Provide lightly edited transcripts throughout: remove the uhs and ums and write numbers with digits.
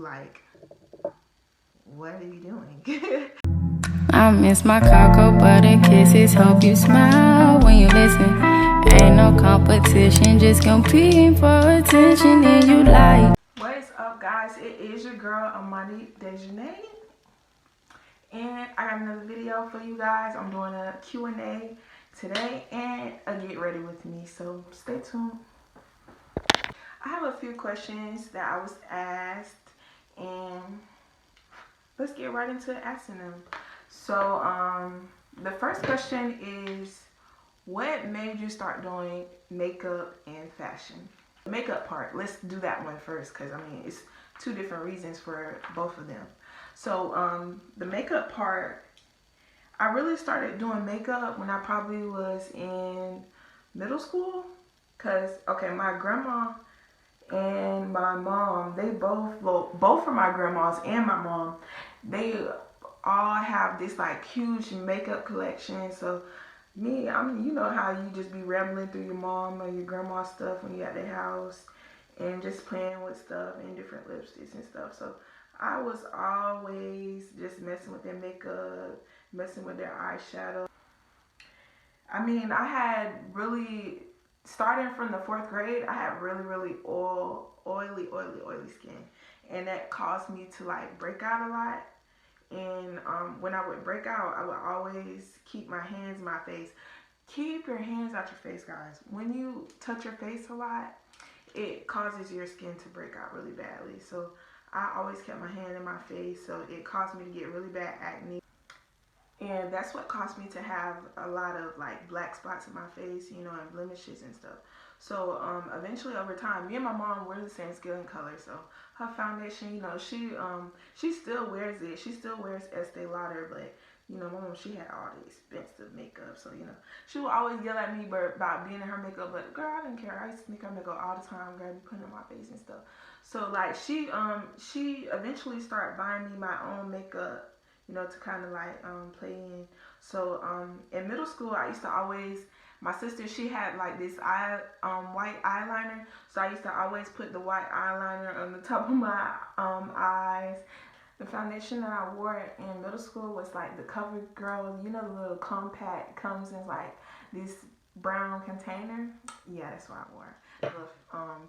like, what are you doing? I miss my cocoa butter kisses. Hope you smile when you listen. Ain't no competition, just competing for attention. And you like. What is up, guys? It is your girl Amani Dejeuner, and I got another video for you guys. I'm doing a Q&A today and a get ready with me, so stay tuned. I have a few questions that I was asked, and let's get right into asking them. So the first question is, what made you start doing makeup and fashion? The makeup part, let's do that one first, because I mean it's two different reasons for both of them. So the makeup part, I really started doing makeup when I probably was in middle school, because okay, my grandma and my mom, they both of my grandmas and my mom, they all have this like huge makeup collection. So me, I mean, you know how you just be rambling through your mom or your grandma's stuff when you at their house and just playing with stuff and different lipsticks and stuff. So I was always just messing with their makeup, messing with their eyeshadow. I mean, I had really, starting from the 4th grade, I had really oily skin, and that caused me to like break out a lot. And when I would break out, I would always keep my hands in my face. Keep your hands out your face, guys. When you touch your face a lot, it causes your skin to break out really badly. So I always kept my hand in my face, so it caused me to get really bad acne. And that's what caused me to have a lot of like black spots in my face, you know, and blemishes and stuff. So eventually over time, me and my mom, we're the same skin color. So her foundation, you know, she still wears it. She still wears Estee Lauder, but you know, my mom, she had all the expensive makeup. So, you know, she would always yell at me about being in her makeup, but girl, I didn't care. I used to make her makeup all the time, girl, be putting it on my face and stuff. So like she eventually started buying me my own makeup, you know, to kind of like play in. So in middle school, I used to always, my sister, she had like this white eyeliner, so I used to always put the white eyeliner on the top of my eyes. The foundation that I wore in middle school was like the CoverGirl, you know, the little compact, comes in like this brown container. Yeah, that's what I wore. The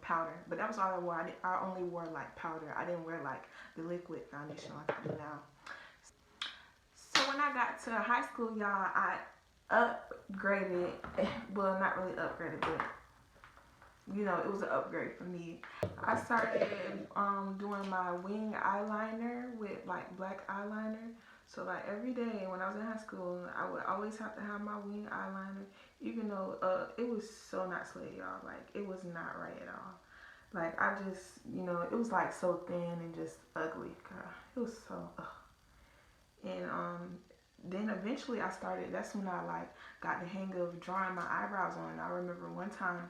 powder, but that was all I wore. I only wore like powder. I didn't wear like the liquid foundation like I do now. So when I got to high school, y'all, I upgraded. Well, not really upgraded, but you know, it was an upgrade for me. I started doing my wing eyeliner with like black eyeliner. So like every day when I was in high school, I would always have to have my wing eyeliner, even though it was so not slay, y'all. Like it was not right at all. Like I just, you know, it was like so thin and just ugly, girl. It was so ugh. And then eventually I started, that's when I like got the hang of drawing my eyebrows on. I remember one time,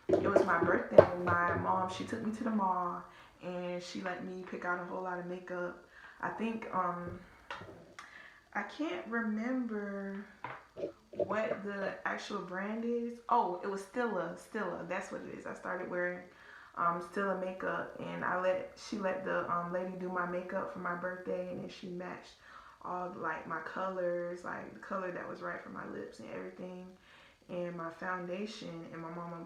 it was my birthday, and my mom, she took me to the mall and she let me pick out a whole lot of makeup. I think I can't remember what the actual brand is. Oh, it was Stila, that's what it is. I started wearing Stila makeup, and she let the lady do my makeup for my birthday, and then she matched all like my colors, like the color that was right for my lips and everything, and my foundation. And my mama,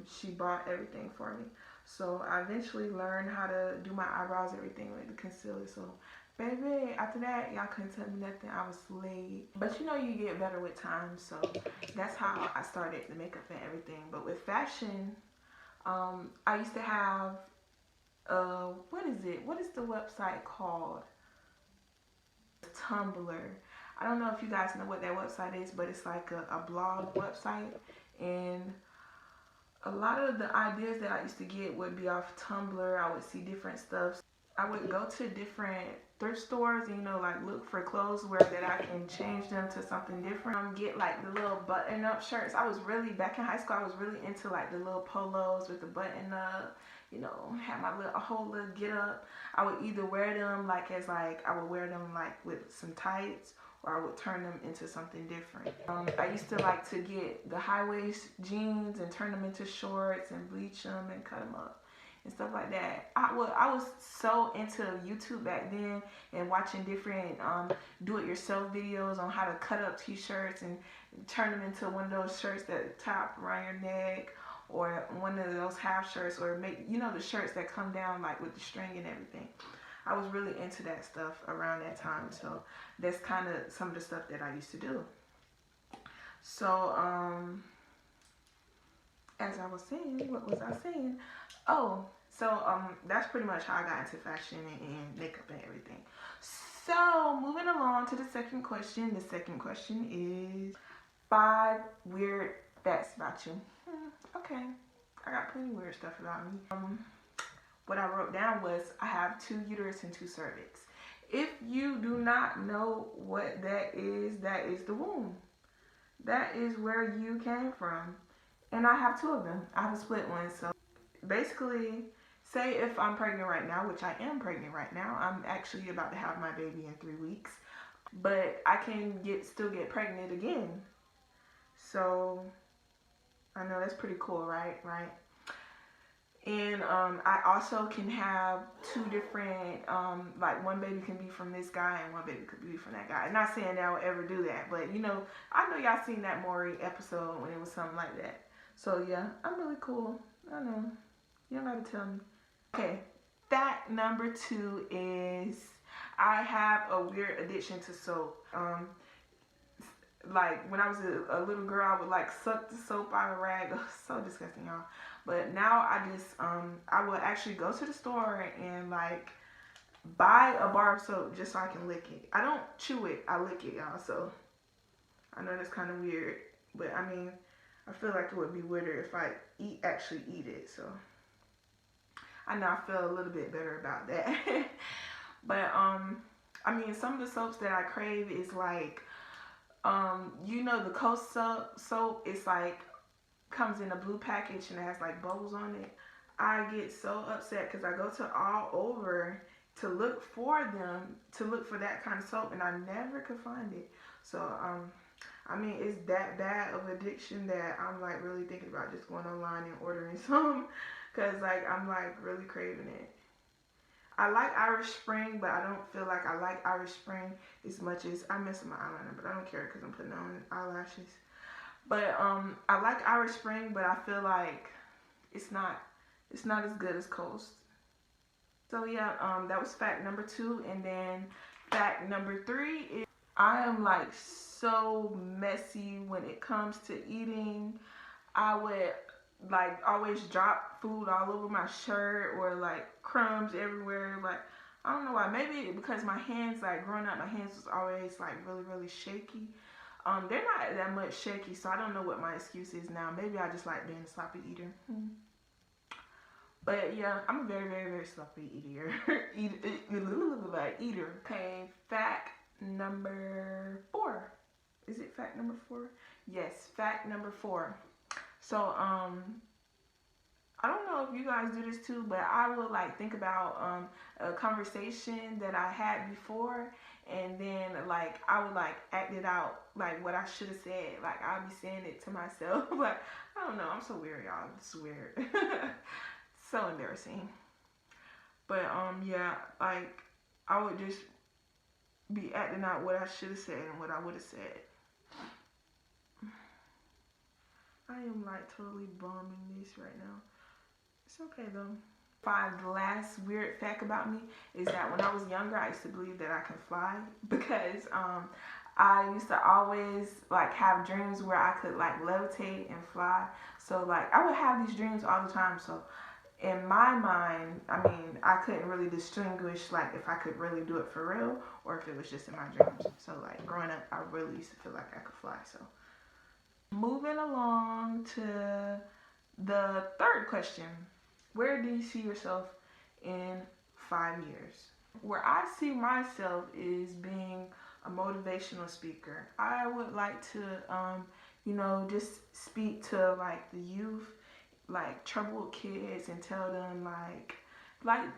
she bought everything for me. So I eventually learned how to do my eyebrows, everything, with the concealer. So baby, after that, y'all couldn't tell me nothing. I was late. But you know, you get better with time. So that's how I started the makeup and everything. But with fashion, I used to have what is the website called? Tumblr. I don't know if you guys know what that website is, but it's like a blog website, and a lot of the ideas that I used to get would be off Tumblr. I would see different stuff. I would go to different thrift stores and, you know, like look for clothes where that I can change them to something different. Get like the little button up shirts. I was really, back in high school, I was really into like the little polos with the button up, you know, have my little, a whole little get up. I would either wear them like as like, I would wear them like with some tights, or I would turn them into something different. I used to like to get the high waist jeans and turn them into shorts and bleach them and cut them up. and stuff like that. I was so into YouTube back then and watching different do-it-yourself videos on how to cut up t-shirts and turn them into one of those shirts that top around your neck, or one of those half shirts, or make, you know, the shirts that come down like with the string and everything. I was really into that stuff around that time, so that's kind of some of the stuff that I used to do. So as I was saying, what was I saying? Oh, so that's pretty much how I got into fashion and makeup and everything. So moving along to the second question. The second question is 5 weird facts about you. Okay, I got plenty of weird stuff about me. What I wrote down was I have 2 uterus and 2 cervix. If you do not know what that is the womb. That is where you came from. And I have 2 of them. I have a split one. So basically, say if I'm pregnant right now, which I am pregnant right now. I'm actually about to have my baby in 3 weeks. But I can still get pregnant again. So I know that's pretty cool, right? And I also can have 2 different, like one baby can be from this guy and one baby could be from that guy. I'm not saying that I would ever do that, but you know, I know y'all seen that Maury episode when it was something like that. So yeah, I'm really cool. I know. You don't gotta tell me. Okay, fact number 2 is I have a weird addiction to soap. Like when I was a little girl, I would like suck the soap out of a rag. Oh, so disgusting, y'all. But now I just I will actually go to the store and like buy a bar of soap just so I can lick it. I don't chew it, I lick it, y'all. So I know that's kind of weird, but I mean, I feel like it would be weirder if I actually eat it. So I know I feel a little bit better about that. But I mean, some of the soaps that I crave is like you know, the Coast soap, it's like comes in a blue package and it has like bubbles on it. I get so upset because I go to all over to look for them, to look for that kind of soap, and I never could find it. So I mean, it's that bad of addiction that I'm like really thinking about just going online and ordering some, because like I'm like really craving it. I like Irish Spring, but I don't feel like I like Irish Spring as much as I miss my eyeliner, but I don't care because I'm putting on eyelashes. But I like Irish Spring, but I feel like it's not as good as Coast. So yeah, that was fact number 2, and then fact number 3 is I am like so messy when it comes to eating. I would like always drop food all over my shirt or like crumbs everywhere. Like I don't know why. Maybe because my hands, like growing up, my hands was always like really shaky. They're not that much shaky, so I don't know what my excuse is now. Maybe I just like being a sloppy eater. But yeah, I'm a very sloppy eater. eater. Okay, fact number 4. Is it fact number 4? Yes, fact number 4. So I don't know if you guys do this too, but I would like think about a conversation that I had before, and then like I would like act it out, like what I should have said. Like I'll be saying it to myself. Like I don't know, I'm so weird, y'all. It's weird. So embarrassing. But yeah, like I would just be acting out what I should have said and what I would have said. I am like totally bombing this right now. It's okay though. The last weird fact about me is that when I was younger, I used to believe that I can fly, because I used to always like have dreams where I could like levitate and fly. So like I would have these dreams all the time. So in my mind, I mean, I couldn't really distinguish like if I could really do it for real or if it was just in my dreams. So like growing up, I really used to feel like I could fly. So moving along to the third question. Where do you see yourself in 5 years? Where I see myself is being a motivational speaker. I would like to, you know, just speak to like the youth, like troubled kids, and tell them like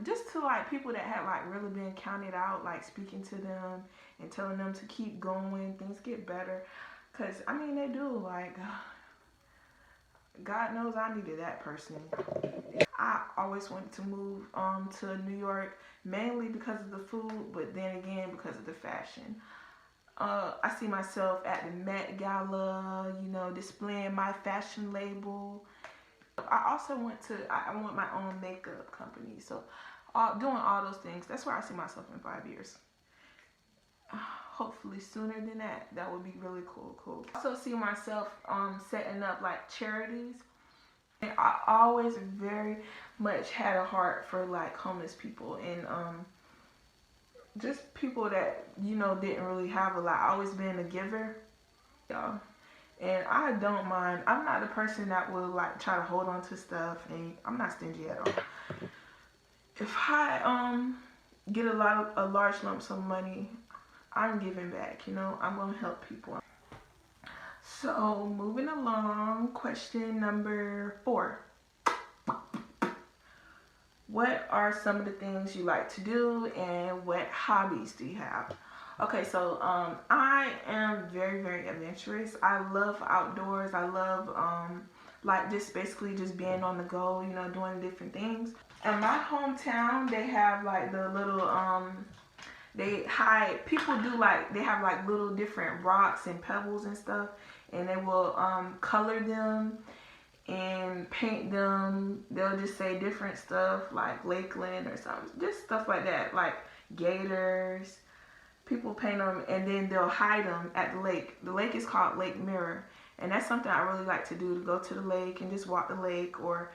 just to like people that had like really been counted out, like speaking to them and telling them to keep going, things get better. Cause I mean they do, like God knows I needed that person. I always wanted to move to New York, mainly because of the food, but then again because of the fashion. I see myself at the Met Gala, you know, displaying my fashion label. I also I want my own makeup company. So doing all those things, that's where I see myself in 5 years. Hopefully sooner than that. That would be really cool. I also see myself setting up like charities. And I always very much had a heart for like homeless people and just people that, you know, didn't really have a lot. I always been a giver, y'all. And I don't mind. I'm not the person that will like try to hold on to stuff, and I'm not stingy at all. If I get a large lump sum of money, I'm giving back, you know. I'm gonna help people. So moving along, question number 4. What are some of the things you like to do, and what hobbies do you have? Okay, so I am very adventurous. I love outdoors. I love like just basically just being on the go, you know, doing different things. In my hometown, they have like the little they have like little different rocks and pebbles and stuff, and they will color them and paint them. They'll just say different stuff like Lakeland or something, just stuff like that, like gators. People paint them and then they'll hide them at the lake. The lake is called Lake Mirror, and that's something I really like to do, to go to the lake and just walk the lake or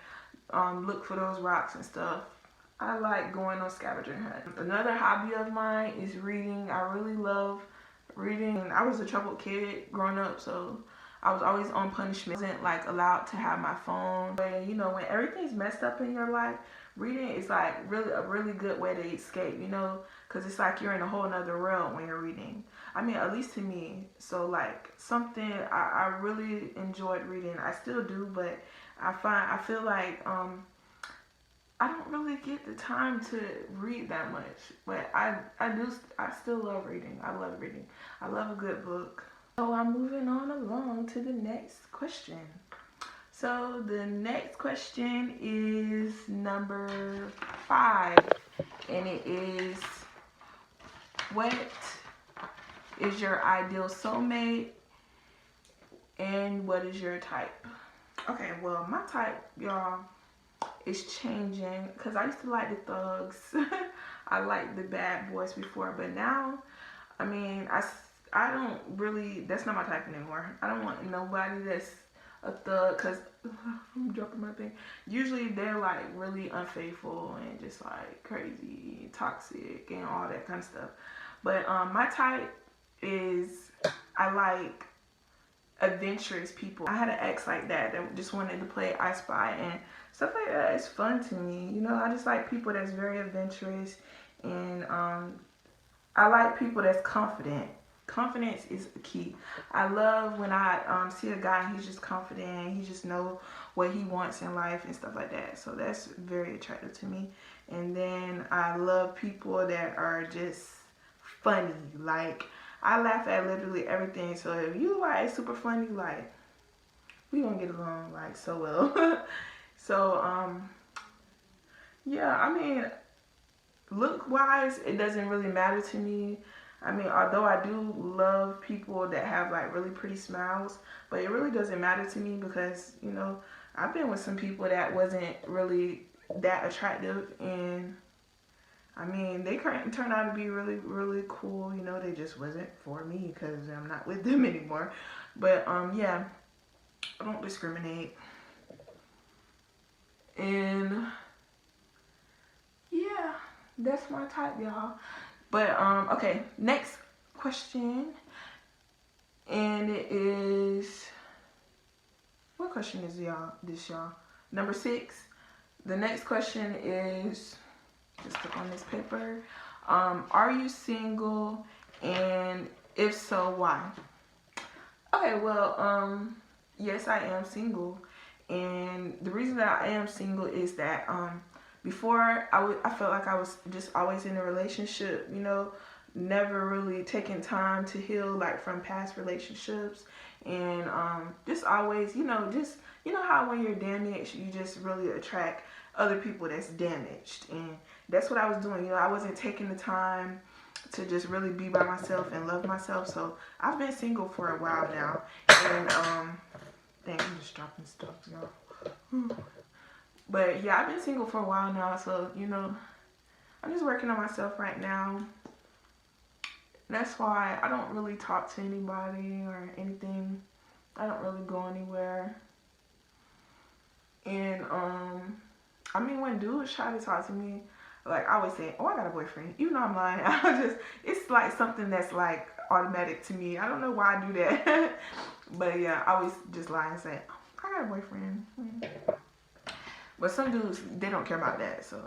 look for those rocks and stuff. I like going on scavenger hunt. Another hobby of mine is reading. I really love reading. I was a troubled kid growing up, so I was always on punishment. I wasn't like allowed to have my phone. But you know, when everything's messed up in your life, reading is like a really good way to escape, you know, because it's like you're in a whole nother world when you're reading. I mean, at least to me. So like something I really enjoyed reading. I still do, but I feel like I don't really get the time to read that much, but I still love reading. I love reading. I love a good book. So I'm moving on along to the next question. So the next question is number 5, and it is, what is your ideal soulmate and what is your type? Okay, well, my type, y'all, is changing, because I used to like the thugs. I liked the bad boys before, but now, I mean, I don't really, that's not my type anymore. I don't want nobody that's a thug, because I'm dropping my thing. Usually they're like really unfaithful and just like crazy, toxic, and all that kind of stuff. But my type is, I like adventurous people. I had an ex like that just wanted to play I Spy and stuff like that. It's fun to me, you know. I just like people that's very adventurous, and I like people that's confident. Confidence is the key. I love when I see a guy and he's just confident, he just know what he wants in life and stuff like that. So that's very attractive to me. And then I love people that are just funny. Like, I laugh at literally everything. So if you like super funny, like, we gonna get along like so well. So yeah, I mean, look wise, it doesn't really matter to me. I mean, although I do love people that have like really pretty smiles, but it really doesn't matter to me because, you know, I've been with some people that wasn't really that attractive, and I mean, they turned out to be really cool. You know, they just wasn't for me because I'm not with them anymore. But yeah, I don't discriminate. And yeah, that's my type, y'all. But okay, next question, and it is, what question is y'all? Number 6. The next question is, just click on this paper. Are you single, and if so, why? Okay, well, yes, I am single, and the reason that I am single is that before, I felt like I was just always in a relationship, you know, never really taking time to heal like from past relationships, and just always, you know how when you're damaged, you just really attract other people that's damaged. And that's what I was doing. I wasn't taking the time to just really be by myself and love myself. So I've been single for a while now. And dang, I'm just dropping stuff, y'all. But yeah, I've been single for a while now. So I'm just working on myself right now. That's why I don't really talk to anybody or anything. I don't really go anywhere. And I mean, when dudes try to talk to me, like I always say, "Oh, I got a boyfriend." You know I'm lying. It's like something that's like automatic to me. I don't know why I do that, but yeah, I always just lie and say, "I got a boyfriend." But some dudes, they don't care about that. So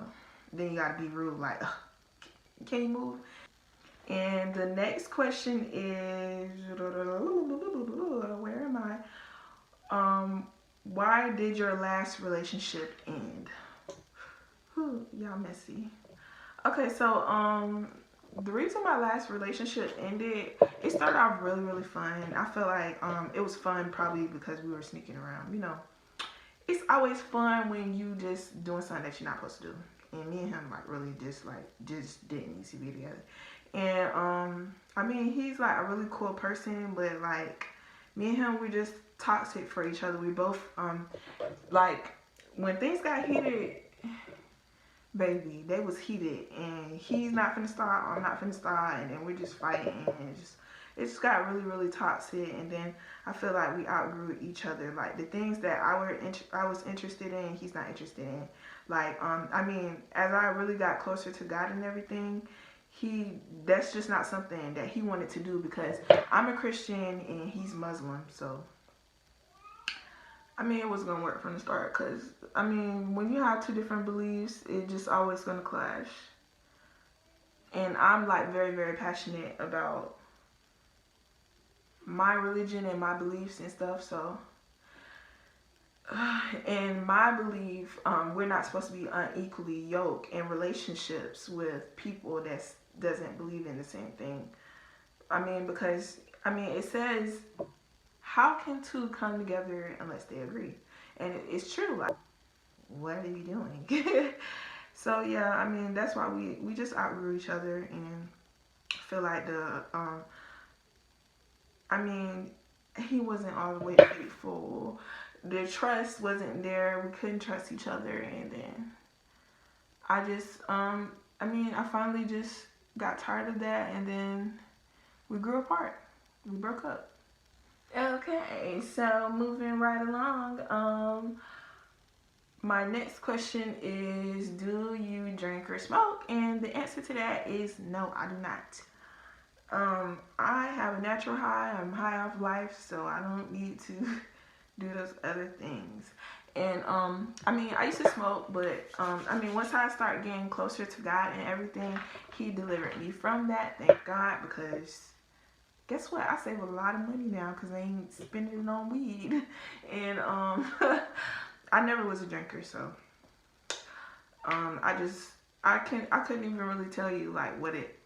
then you gotta be rude, like, "Can you move?" And the next question is, where am I? Why did your last relationship end? Y'all messy. Okay, so the reason my last relationship ended, it started off really, really fun. I feel like it was fun probably because we were sneaking around. It's always fun when you just doing something that you're not supposed to do. And me and him like really just didn't need to be together. And I mean, he's like a really cool person, but like me and him, we're just toxic for each other. We both like when things got heated, baby, they was heated, and he's not finna start, I'm not finna start, and then we're just fighting, and it just got really, really toxic. And then I feel like we outgrew each other. Like the things that I was interested in, he's not interested in. Like I mean, as I really got closer to God and everything, that's just not something that he wanted to do, because I'm a Christian and he's Muslim. So I mean, it was gonna work from the start, because I mean, when you have two different beliefs, it just always gonna clash. And I'm like very, very passionate about my religion and my beliefs and stuff. So in my belief, we're not supposed to be unequally yoked in relationships with people that doesn't believe in the same thing. I mean, because it says, how can two come together unless they agree? And it's true. Like, what are you doing? So yeah, I mean, that's why we just outgrew each other. And feel like I mean, he wasn't all the way faithful. The trust wasn't there. We couldn't trust each other. And then I just I mean, I finally just got tired of that, and then we grew apart. We broke up. Okay, so moving right along. My next question is, do you drink or smoke? And the answer to that is no, I do not. I have a natural high. I'm high off life, so I don't need to do those other things. And I mean, I used to smoke, but I mean, once I started getting closer to God and everything, he delivered me from that. Thank God, because guess what? I save a lot of money now because I ain't spending it on weed. And I never was a drinker, so I couldn't even really tell you like what it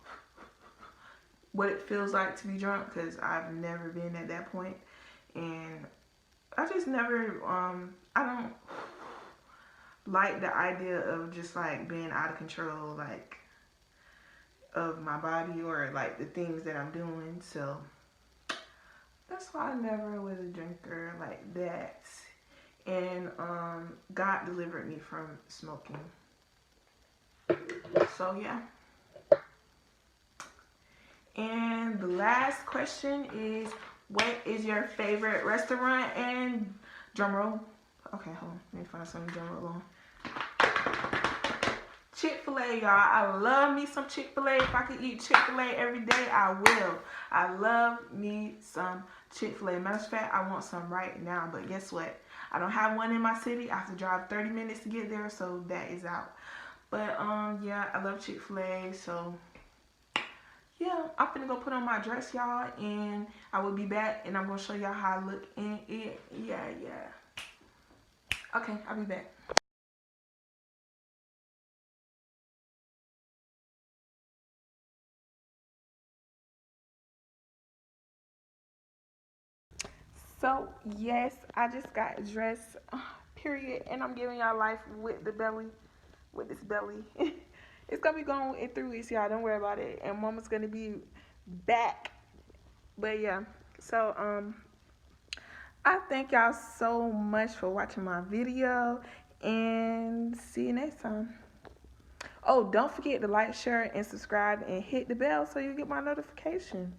feels like to be drunk, because I've never been at that point. And I just never I don't like the idea of just like being out of control, like of my body or like the things that I'm doing. So that's why I never was a drinker like that. And God delivered me from smoking. So yeah. And the last question is, what is your favorite restaurant? And drum roll. Okay, hold on. Let me find some drum roll on. Chick-fil-A, y'all. I love me some Chick-fil-A. If I could eat Chick-fil-A every day, I will. I love me some Chick-fil-A. Matter of fact, I want some right now. But guess what? I don't have one in my city. I have to drive 30 minutes to get there, so that is out. But yeah, I love Chick-fil-A. So yeah, I'm finna go put on my dress, y'all, and I will be back, and I'm gonna show y'all how I look in it. Yeah. Okay, I'll be back. So yes, I just got dressed, period, and I'm giving y'all life with the belly. with this belly. It's gonna be going in 3 weeks, y'all. Don't worry about it. And Mama's gonna be back. But yeah, so I thank y'all so much for watching my video, and see you next time. Oh, don't forget to like, share, and subscribe, and hit the bell so you get my notification.